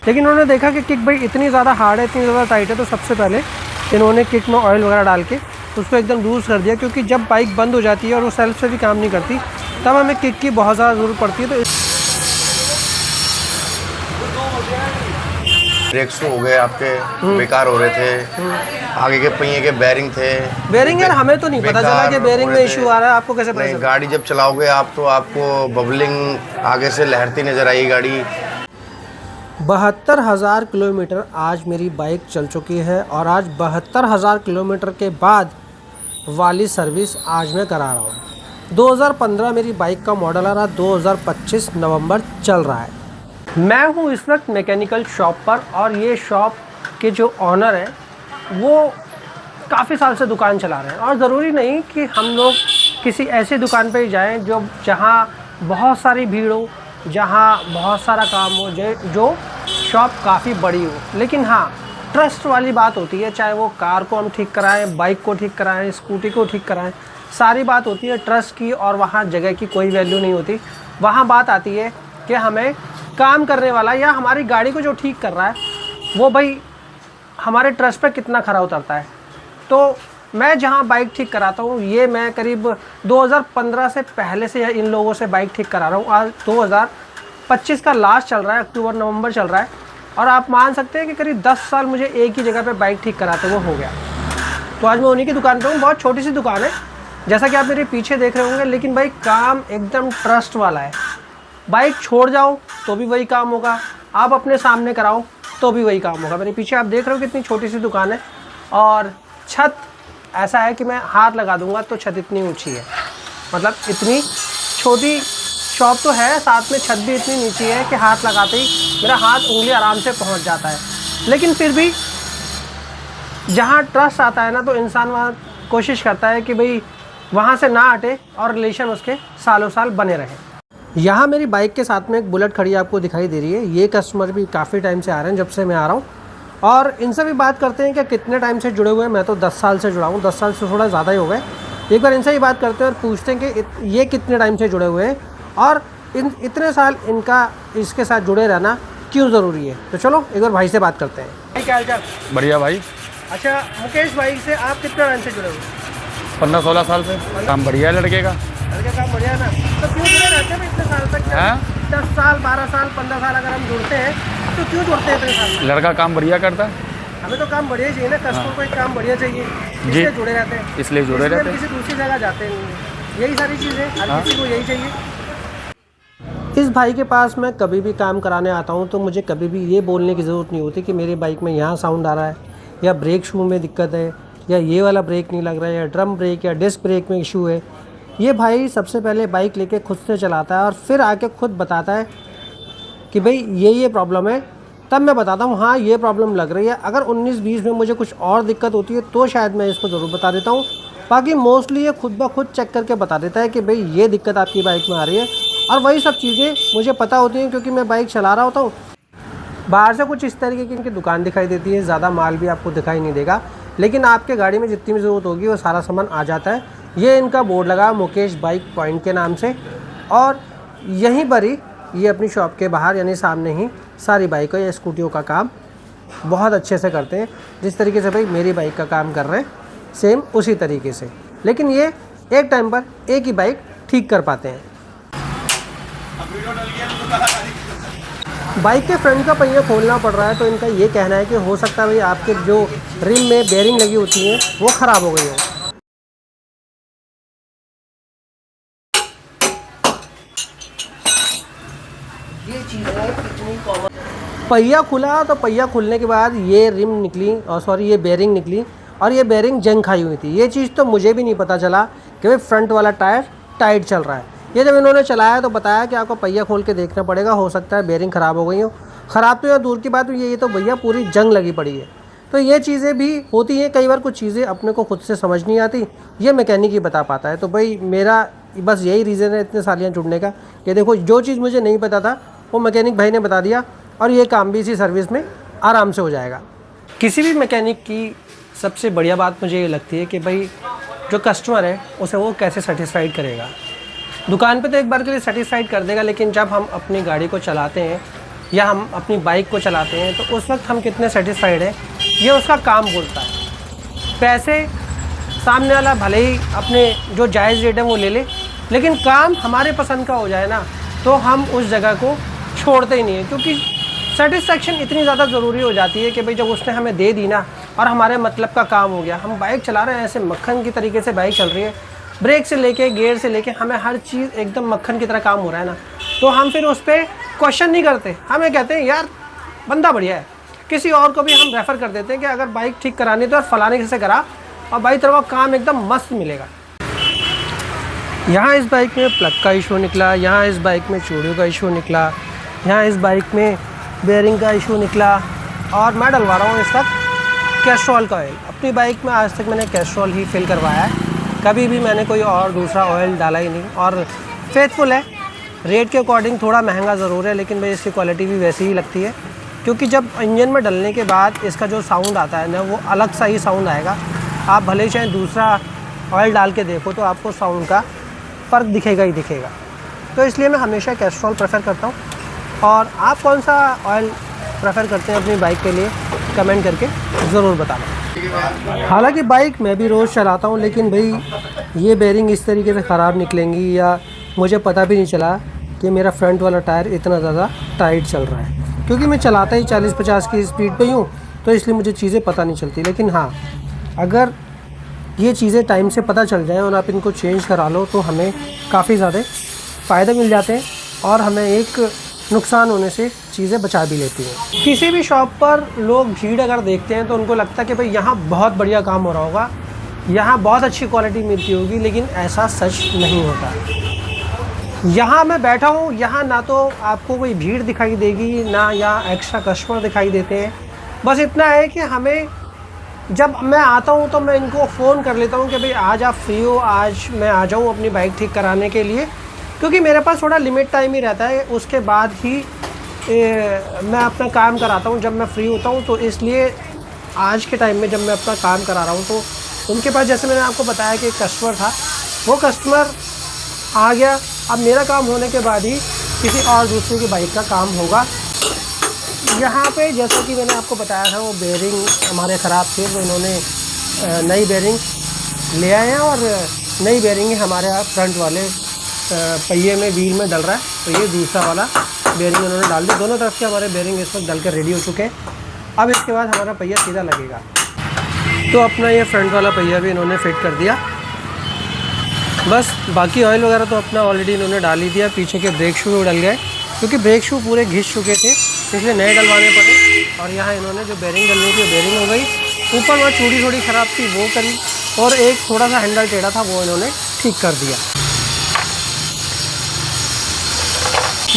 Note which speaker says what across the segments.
Speaker 1: लेकिन उन्होंने देखा कि किक भाई इतनी ज़्यादा हार्ड है, इतनी ज़्यादा टाइट है, तो सबसे पहले इन्होंने किक में ऑयल वगैरह डाल के उसको एकदम लूज़ कर दिया, क्योंकि जब बाइक बंद हो जाती है और वो सेल्फ से भी काम नहीं करती तब हमें किक की बहुत ज़्यादा ज़रूरत पड़ती है। तो
Speaker 2: ब्रेक्स हो गए आपके बेकार हो रहे थे, आगे के पहिए के बेरिंग थे।
Speaker 1: बेरिंग यार हमें तो नहीं पता चला कि बेरिंग में इशू आ रहा है, आपको कैसे पता चला?
Speaker 2: गाड़ी जब चलाओगे आप तो आपको बबलिंग आगे से लहरती नज़र आई गाड़ी।
Speaker 1: 72,000 किलोमीटर आज मेरी बाइक चल चुकी है और आज 72,000 किलोमीटर के बाद वाली सर्विस आज मैं करा रहा हूँ। 2015 मेरी बाइक का मॉडल आ रहा, 2025 नवंबर चल रहा है। मैं हूँ इस वक्त मैकेनिकल शॉप पर और ये शॉप के जो ऑनर हैं वो काफ़ी साल से दुकान चला रहे हैं, और ज़रूरी नहीं कि हम लोग किसी ऐसी दुकान पर ही जाएँ जो जहाँ बहुत सारी भीड़ हो, जहाँ बहुत सारा काम हो, जो शॉप काफ़ी बड़ी हो। लेकिन हाँ, ट्रस्ट वाली बात होती है, चाहे वो कार को हम ठीक कराएं, बाइक को ठीक कराएं, स्कूटी को ठीक कराएं, सारी बात होती है ट्रस्ट की, और वहाँ जगह की कोई वैल्यू नहीं होती। वहाँ बात आती है कि हमें काम करने वाला या हमारी गाड़ी को जो ठीक कर रहा है वो भाई हमारे ट्रस्ट पे कितना खरा उतरता है। तो मैं जहाँ बाइक ठीक कराता हूँ, ये मैं करीब 2015 से पहले से इन लोगों से बाइक ठीक करा रहा हूँ। आज 2025 का लास्ट चल रहा है, अक्टूबर नवंबर चल रहा है, और आप मान सकते हैं कि करीब 10 साल मुझे एक ही जगह पे बाइक ठीक कराते हुए हो गया। तो आज मैं उन्हीं की दुकान पे हूँ। बहुत छोटी सी दुकान है जैसा कि आप मेरे पीछे देख रहे होंगे, लेकिन भाई काम एकदम ट्रस्ट वाला है। बाइक छोड़ जाओ तो भी वही काम होगा, आप अपने सामने कराओ तो भी वही काम होगा। मेरे पीछे आप देख रहे हो कितनी छोटी सी दुकान है, और छत ऐसा है कि मैं हाथ लगा दूंगा तो छत इतनी ऊंची है, मतलब इतनी छोटी शॉप तो है, साथ में छत भी इतनी नीची है कि हाथ लगाते ही मेरा हाथ उंगली आराम से पहुंच जाता है। लेकिन फिर भी जहां ट्रस्ट आता है ना, तो इंसान वहाँ कोशिश करता है कि भाई वहाँ से ना हटे और रिलेशन उसके सालों साल बने रहे। यहाँ मेरी बाइक के साथ में एक बुलेट खड़ी आपको दिखाई दे रही है। ये कस्टमर भी काफ़ी टाइम से आ रहे हैं, जब से मैं आ रहा हूँ, और इनसे भी बात करते हैं कि कितने टाइम से जुड़े हुए हैं। मैं तो 10 साल से जुड़ा हूँ, 10 साल से थोड़ा ज़्यादा ही हो गए। एक बार इनसे ही बात करते हैं और पूछते हैं कि ये कितने टाइम से जुड़े हुए हैं और इतने साल इनका इसके साथ जुड़े रहना क्यों ज़रूरी है। तो चलो एक बार भाई से बात करते हैं। क्या हाल चाल?
Speaker 3: बढ़िया भाई।
Speaker 1: अच्छा, मुकेश भाई से आप कितने टाइम से जुड़े हुए?
Speaker 3: 15-16 साल से। काम बढ़िया है लड़के का।
Speaker 1: लड़के काम बढ़िया है ना? तो क्यों जुड़े रहते हैं इतने साल तक? 10 साल 12 साल 15 साल अगर हम जुड़ते हैं तो क्यों जुड़ते हैं इतने साल?
Speaker 3: लड़का काम बढ़िया करता है।
Speaker 1: हमें तो काम बढ़िया चाहिए ना, कस्टमर को एक काम बढ़िया चाहिए, इसलिए जुड़े रहते हैं।
Speaker 3: इसलिए जुड़े रहते हैं,
Speaker 1: किसी दूसरी जगह जाते नहीं। यही सारी चीज़ें हर किसी को यही चाहिए। इस भाई के पास मैं कभी भी काम कराने आता हूँ तो मुझे कभी भी ये बोलने की ज़रूरत नहीं होती कि मेरी बाइक में यहाँ साउंड आ रहा है, या ब्रेक शू में दिक्कत है, या ये वाला ब्रेक नहीं लग रहा है, या ड्रम ब्रेक या डिस्क ब्रेक में इशू है। ये भाई सबसे पहले बाइक लेके खुद से चलाता है और फिर आके खुद बताता है कि भाई ये प्रॉब्लम है। तब मैं बताता हूँ हाँ ये प्रॉब्लम लग रही है। अगर 19-20 में मुझे कुछ और दिक्कत होती है तो शायद मैं इसको ज़रूर बता देता हूँ, बाकी मोस्टली ये खुद ब खुद चेक करके बता देता है कि भाई ये दिक्कत आपकी बाइक में आ रही है। और वही सब चीज़ें मुझे पता होती हैं क्योंकि मैं बाइक चला रहा होता हूँ। बाहर से कुछ इस तरीके की इनकी दुकान दिखाई देती है, ज़्यादा माल भी आपको दिखाई नहीं देगा, लेकिन आपके गाड़ी में जितनी भी ज़रूरत होगी वो सारा सामान आ जाता है। ये इनका बोर्ड लगा मुकेश बाइक पॉइंट के नाम से, और यहीं पर ही ये अपनी शॉप के बाहर यानी सामने ही सारी बाइकों या स्कूटियों का काम बहुत अच्छे से करते हैं। जिस तरीके से भाई मेरी बाइक का काम कर रहे हैं सेम उसी तरीके से, लेकिन ये एक टाइम पर एक ही बाइक ठीक कर पाते हैं। बाइक के फ्रंट का पहिया खोलना पड़ रहा है तो इनका ये कहना है कि हो सकता है भाई आपके जो रिम में बेरिंग लगी होती है वो ख़राब हो गई हो। ये चीज़ है कितनी कॉमन। पहिया खुला तो पहिया खुलने के बाद ये रिम निकली और सॉरी ये बेरिंग निकली, और ये बेरिंग जंग खाई हुई थी। ये चीज़ तो मुझे भी नहीं पता चला कि भाई फ्रंट वाला टायर टाइट चल रहा है। ये जब इन्होंने चलाया तो बताया कि आपको पहिया खोल के देखना पड़ेगा, हो सकता है बेरिंग ख़राब हो गई हो। ख़राब तो या दूर की बात, ये तो भैया पूरी जंग लगी पड़ी है। तो ये चीज़ें भी होती हैं, कई बार कुछ चीज़ें अपने को खुद से समझ नहीं आती, ये मैकेनिक ही बता पाता है। तो भाई मेरा बस यही रीज़न है इतने सालियाँ जुड़ने का कि देखो जो चीज़ मुझे नहीं पता था वो मैकेनिक भाई ने बता दिया, और ये काम भी इसी सर्विस में आराम से हो जाएगा। किसी भी मैकेनिक की सबसे बढ़िया बात मुझे ये लगती है कि भाई जो कस्टमर है उसे वो कैसे सेटिस्फाइड करेगा। दुकान पे तो एक बार के लिए सेटिस्फाइड कर देगा, लेकिन जब हम अपनी गाड़ी को चलाते हैं या हम अपनी बाइक को चलाते हैं तो उस वक्त हम कितने सेटिस्फाइड हैं, ये उसका काम बोलता है। पैसे सामने वाला भले ही अपने जो जायज़ रेट है वो ले ले, लेकिन काम हमारे पसंद का हो जाए ना तो हम उस जगह को छोड़ते ही नहीं हैं, क्योंकि सेटिस्फेक्शन इतनी ज़्यादा ज़रूरी हो जाती है कि भाई जब उसने हमें दे दी ना और हमारे मतलब का काम हो गया। हम बाइक चला रहे हैं, ऐसे मक्खन की तरीके से बाइक चल रही है, ब्रेक से लेके गियर से लेके हमें हर चीज़ एकदम मक्खन की तरह काम हो रहा है ना, तो हम फिर उस पर क्वेश्चन नहीं करते। हमें कहते हैं यार बंदा बढ़िया है। किसी और को भी हम रेफ़र कर देते हैं कि अगर बाइक ठीक करानी तो यार फलाने से करा, और भाई तेरे को काम एकदम मस्त मिलेगा। यहाँ इस बाइक में प्लग का इशू निकला, यहाँ इस बाइक में चूड़ियों का इशू निकला, यहाँ इस बाइक में बेयरिंग का इशू निकला, और मैं डलवा रहा हूँ इस वक्त कैस्ट्रॉल का ऑयल। अपनी बाइक में आज तक मैंने कैस्ट्रॉल ही फिल करवाया है, कभी भी मैंने कोई और दूसरा ऑयल डाला ही नहीं, और फेथफुल है। रेट के अकॉर्डिंग थोड़ा महंगा ज़रूर है, लेकिन भाई इसकी क्वालिटी भी वैसी ही लगती है, क्योंकि जब इंजन में डलने के बाद इसका जो साउंड आता है ना वो अलग सा ही साउंड आएगा। आप भले ही चाहे दूसरा ऑयल डाल के देखो तो आपको साउंड का फ़र्क दिखेगा ही दिखेगा। तो इसलिए मैं हमेशा कैस्ट्रॉल प्रेफर करता हूँ। और आप कौन सा ऑयल प्रेफर करते हैं अपनी बाइक के लिए, कमेंट करके ज़रूर बताना। हालांकि बाइक मैं भी रोज़ चलाता हूँ, लेकिन भाई ये बेयरिंग इस तरीके से ख़राब निकलेंगी या मुझे पता भी नहीं चला कि मेरा फ्रंट वाला टायर इतना ज़्यादा टाइट चल रहा है, क्योंकि मैं चलाता ही 40-50 की स्पीड पे हूँ, तो इसलिए मुझे चीज़ें पता नहीं चलती। लेकिन हाँ, अगर ये चीज़ें टाइम से पता चल जाएँ और आप इनको चेंज करा लो तो हमें काफ़ी ज़्यादा फ़ायदे मिल जाते हैं और हमें एक नुकसान होने से चीज़ें बचा भी लेती हैं। किसी भी शॉप पर लोग भीड़ अगर देखते हैं तो उनको लगता है कि भाई यहाँ बहुत बढ़िया काम हो रहा होगा, यहाँ बहुत अच्छी क्वालिटी मिलती होगी, लेकिन ऐसा सच नहीं होता। यहाँ मैं बैठा हूँ, यहाँ ना तो आपको कोई भीड़ दिखाई देगी, ना यहाँ एक्स्ट्रा कस्टमर दिखाई देते हैं। बस इतना है कि हमें जब मैं आता हूँ तो मैं इनको फ़ोन कर लेता हूँ कि भाई आज आप फ्री हो, आज मैं आ जाऊँ अपनी बाइक ठीक कराने के लिए, क्योंकि मेरे पास थोड़ा लिमिट टाइम ही रहता है, उसके बाद ही मैं अपना काम कराता हूँ जब मैं फ्री होता हूँ। तो इसलिए आज के टाइम में जब मैं अपना काम करा रहा हूँ तो उनके पास, जैसे मैंने आपको बताया कि एक कस्टमर था, वो कस्टमर आ गया। अब मेरा काम होने के बाद ही किसी और दूसरे की बाइक का काम होगा। यहाँ पे जैसा कि मैंने आपको बताया था वो बेयरिंग हमारे ख़राब थे, तो इन्होंने नई बेयरिंग ले आए हैं और नई बेयरिंग हमारे फ्रंट वाले पहिए में, व्हील में डल रहा है। तो ये दूसरा वाला बेयरिंग उन्होंने डाल दिया। दोनों तरफ के हमारे बेयरिंग इस वक्त डल कर रेडी हो चुके हैं। अब इसके बाद हमारा पहिया सीधा लगेगा। तो अपना ये फ्रंट वाला पहिया भी इन्होंने फिट कर दिया। बस बाकी ऑयल वगैरह तो अपना ऑलरेडी इन्होंने डाल ही दिया। पीछे के ब्रेक शू डल गए, क्योंकि ब्रेक शू पूरे घिस चुके थे, इसलिए नए डलवाने पड़े। और यहाँ इन्होंने जो बेयरिंग डलनी थी बेयरिंग हो गई। ऊपर वहाँ चूड़ी थोड़ी ख़राब थी वो करी, और एक थोड़ा सा हैंडल टेढ़ा था वो इन्होंने ठीक कर दिया।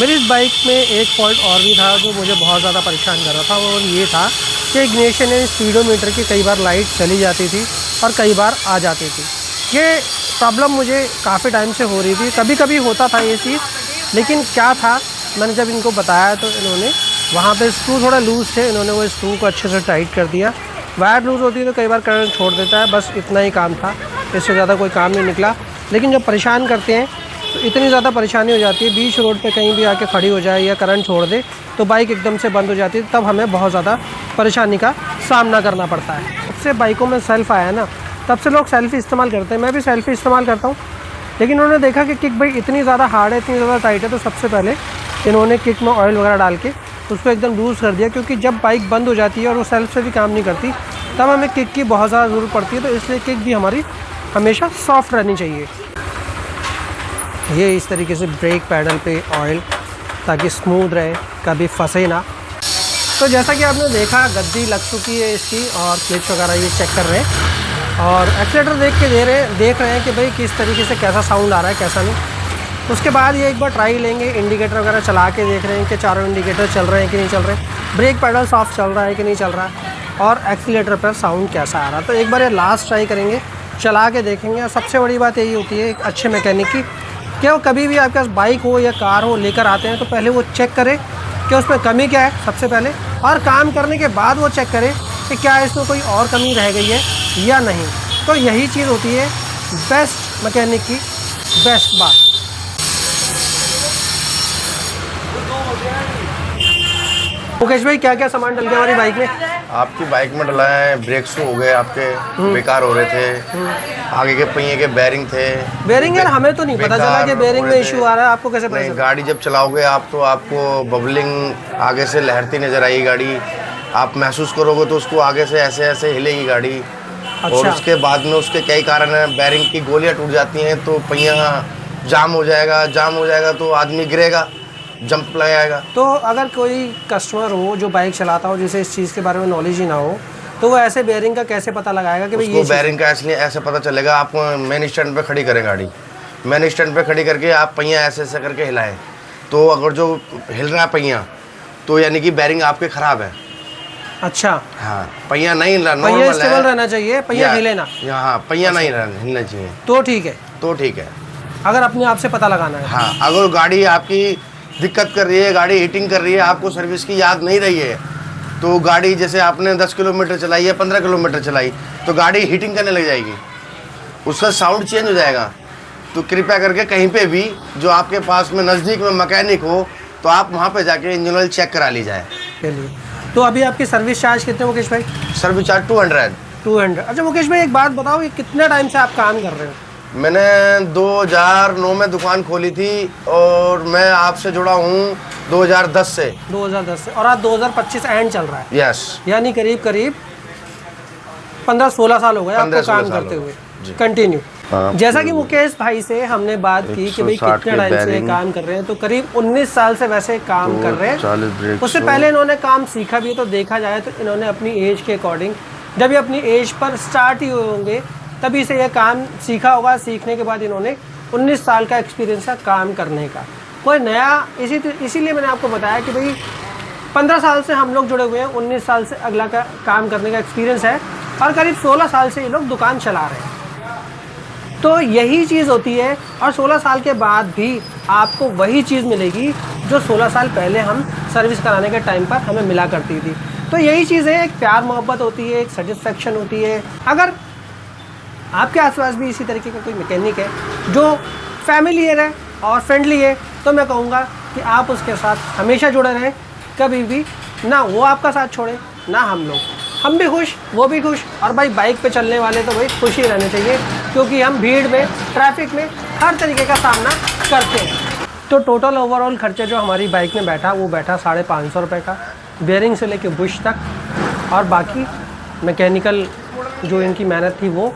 Speaker 1: मेरी इस बाइक में एक फॉल्ट और भी था जो मुझे बहुत ज़्यादा परेशान कर रहा था, और ये था कि इग्निशन एंड स्पीडोमीटर की कई बार लाइट चली जाती थी और कई बार आ जाती थी। ये प्रॉब्लम मुझे काफ़ी टाइम से हो रही थी। कभी कभी होता था ये चीज़, लेकिन क्या था, मैंने जब इनको बताया तो इन्होंने वहाँ पे स्क्रू थोड़ा लूज़ थे, इन्होंने वो स्क्रू को अच्छे से टाइट कर दिया। वायर लूज़ होती है तो कई बार करंट छोड़ देता है, बस इतना ही काम था, इससे ज़्यादा कोई काम नहीं निकला। लेकिन जब परेशान करते हैं तो इतनी ज़्यादा परेशानी हो जाती है, बीच रोड पे कहीं भी आके खड़ी हो जाए या करंट छोड़ दे तो बाइक एकदम से बंद हो जाती है, तब हमें बहुत ज़्यादा परेशानी का सामना करना पड़ता है। जब से बाइकों में सेल्फ़ आया ना, तब से लोग सेल्फ़ी इस्तेमाल करते हैं। मैं भी सेल्फ़ी इस्तेमाल करता हूँ, लेकिन उन्होंने देखा कि किक भाई इतनी ज़्यादा हार्ड है, इतनी ज़्यादा टाइट है, तो सबसे पहले इन्होंने किक में ऑयल वगैरह डाल के उसको एकदम लूज़ कर दिया। क्योंकि जब बाइक बंद हो जाती है और वो सेल्फ से भी काम नहीं करती, तब हमें किक की बहुत ज़्यादा ज़रूरत पड़ती है। तो इसलिए किक भी हमारी हमेशा सॉफ्ट रहनी चाहिए। ये इस तरीके से ब्रेक पैडल पे ऑयल, ताकि स्मूथ रहे, कभी फंसे ना। तो जैसा कि आपने देखा, गद्दी लग चुकी है इसकी और क्लिच वगैरह ये चेक कर रहे हैं, और एक्सीलेटर देख रहे हैं कि भाई किस तरीके से कैसा साउंड आ रहा है, कैसा नहीं। उसके बाद ये एक बार ट्राई लेंगे, इंडिकेटर वगैरह चला के देख रहे हैं कि चारों इंडिकेटर चल रहे हैं कि नहीं चल रहे, ब्रेक पैडल सॉफ्ट चल रहा है कि नहीं चल रहा, और एक्सीलेटर पर साउंड कैसा आ रहा है। तो एक बार ये लास्ट ट्राई करेंगे, चला के देखेंगे। और सबसे बड़ी बात यही होती है एक अच्छे मैकेनिक की, कि वो कभी भी आपके पास बाइक हो या कार हो लेकर आते हैं तो पहले वो चेक करें कि उसमें कमी क्या है सबसे पहले, और काम करने के बाद वो चेक करें कि क्या इसमें कोई और कमी रह गई है या नहीं। तो यही चीज़ होती है बेस्ट मैकेनिक की बेस्ट बात। मुकेश भाई क्या क्या सामान डल गया हमारी बाइक में?
Speaker 2: आपकी बाइक में डला है, ब्रेक शू हो गए आपके, बेकार हो रहे थे। आगे के पहिए के बेरिंग थे।
Speaker 1: बेरिंग यार हमें तो नहीं पता चला कि बेरिंग में इशू आ रहा है, आपको कैसे पता
Speaker 2: नहीं,
Speaker 1: चला?
Speaker 2: गाड़ी जब चलाओगे आप तो आपको बबलिंग आगे से लहरती नजर आई गाड़ी। आप महसूस करोगे तो उसको आगे से ऐसे ऐसे हिलेगी गाड़ी। और
Speaker 1: अच्छा।
Speaker 2: उसके बाद में उसके कई कारण हैं, बेरिंग की गोलियां टूट जाती हैं तो पहिया जाम हो जाएगा तो आदमी गिरेगा, जंप लगाएगा।
Speaker 1: तो अगर कोई कस्टमर हो जो बाइक चलाता हो जिसे इस चीज़ के बारे में नॉलेज ही ना हो, तो वो ऐसे बेरिंग का कैसे पता लगाएगा कि भाई ये
Speaker 2: उसको बेरिंग का इसलिए ऐसे पता चलेगा, आप मेन स्टैंड पे खड़ी करें गाड़ी। मेन स्टैंड पे खड़ी करके आप पहिया ऐसे ऐसे करके हिलाएं, तो अगर जो हिल रहा है पहिया तो यानी कि बेरिंग आपके ख़राब है।
Speaker 1: अच्छा,
Speaker 2: हाँ, पहिया नहीं हिलना,
Speaker 1: पहिया
Speaker 2: नॉर्मल
Speaker 1: स्टेबल
Speaker 2: है।
Speaker 1: रहना चाहिए, पहिया हिले ना,
Speaker 2: हाँ, पहिया नहीं हिलना चाहिए
Speaker 1: तो ठीक है।
Speaker 2: तो ठीक है।
Speaker 1: अगर अपने आप से पता लगाना है।
Speaker 2: हाँ, अगर गाड़ी आपकी दिक्कत कर रही है, गाड़ी हीटिंग कर रही है, आपको सर्विस की याद नहीं रही है, तो गाड़ी जैसे आपने 10 किलोमीटर चलाई या 15 किलोमीटर चलाई तो गाड़ी हीटिंग करने लग जाएगी, उसका साउंड चेंज हो जाएगा। तो कृपया करके कहीं पे भी जो आपके पास में नज़दीक में मैकेनिक हो तो आप वहाँ पे जाके इंजन ऑयल चेक करा ली जाए।
Speaker 1: के लिए तो अभी आपकी सर्विस चार्ज कितने मुकेश भाई?
Speaker 2: Service charge 200।
Speaker 1: अच्छा मुकेश भाई एक बात बताओ, ये कितने टाइम से आप काम कर रहे हो?
Speaker 2: मैंने 2009 में दुकान खोली थी और मैं आपसे जुड़ा हूँ 2010 से।
Speaker 1: 2010 से, और आज 2025 एंड चल रहा है।
Speaker 2: यस,
Speaker 1: यानी करीब करीब 15-16 साल हो गए आपको
Speaker 2: 15-16
Speaker 1: काम
Speaker 2: साल
Speaker 1: करते
Speaker 2: हो
Speaker 1: हुए
Speaker 2: गए।
Speaker 1: कंटिन्यू।
Speaker 2: हाँ,
Speaker 1: जैसा कि मुकेश भाई से हमने बात की कि भाई
Speaker 2: 160
Speaker 1: कितने
Speaker 2: के
Speaker 1: टाइम से
Speaker 2: bearing,
Speaker 1: काम कर रहे हैं, तो करीब 19 साल से वैसे काम कर रहे हैं।
Speaker 2: 40 ब्रेक
Speaker 1: उससे पहले इन्होंने काम सीखा भी है, तो देखा जाए तो इन्होंने अपनी एज के अकॉर्डिंग, जब ये अपनी एज पर स्टार्ट ही हुए होंगे तभी से यह काम सीखा होगा। सीखने के बाद इन्होंने 19 साल का एक्सपीरियंस है काम करने का, कोई नया। इसीलिए मैंने आपको बताया कि भाई 15 साल से हम लोग जुड़े हुए हैं, 19 साल से अगला का काम करने का एक्सपीरियंस है, और करीब 16 साल से ये लोग दुकान चला रहे हैं। तो यही चीज़ होती है, और 16 साल के बाद भी आपको वही चीज़ मिलेगी जो 16 साल पहले हम सर्विस कराने के टाइम पर हमें मिला करती थी। तो यही चीज़ है, एक प्यार मोहब्बत होती है, एक सेटिस्फेक्शन होती है। अगर आपके आसपास भी इसी तरीके का कोई मैकेनिक है जो फैमिलियर है और फ्रेंडली है, तो मैं कहूँगा कि आप उसके साथ हमेशा जुड़े रहें, कभी भी ना वो आपका साथ छोड़े ना हम लोग। हम भी खुश, वो भी खुश, और भाई बाइक पे चलने वाले तो भाई खुश ही रहने चाहिए, क्योंकि हम भीड़ में, ट्रैफिक में हर तरीके का सामना करते हैं। तो टोटल ओवरऑल खर्चा जो हमारी बाइक में बैठा वो बैठा 550 रुपये का, बेयरिंग से लेके बुश तक, और बाकी मैकेनिकल जो इनकी मेहनत थी वो,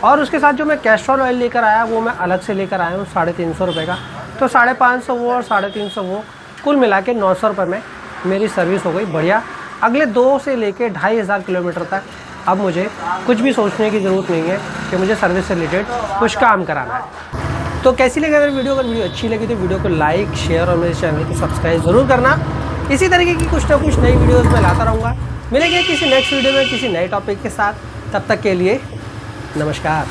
Speaker 1: और उसके साथ जो मैं कैस्ट्रॉल ऑयल लेकर आया वो मैं अलग से लेकर आया हूँ 350 रुपये का। तो 550 वो और 350 वो, कुल मिला के 900 रुपये में मेरी सर्विस हो गई बढ़िया। अगले 2 से लेके 2500 किलोमीटर तक अब मुझे कुछ भी सोचने की ज़रूरत नहीं है कि मुझे सर्विस से रिलेटेड कुछ काम कराना है। तो कैसी लगी मेरी वीडियो? अगर वीडियो अच्छी लगी तो वीडियो को लाइक, शेयर और मेरे चैनल को सब्सक्राइब ज़रूर करना। इसी तरीके की कुछ ना कुछ नई वीडियोस मैं लाता रहूँगा। मिलेंगे किसी नेक्स्ट वीडियो में किसी नए टॉपिक के साथ, तब तक के लिए नमस्कार।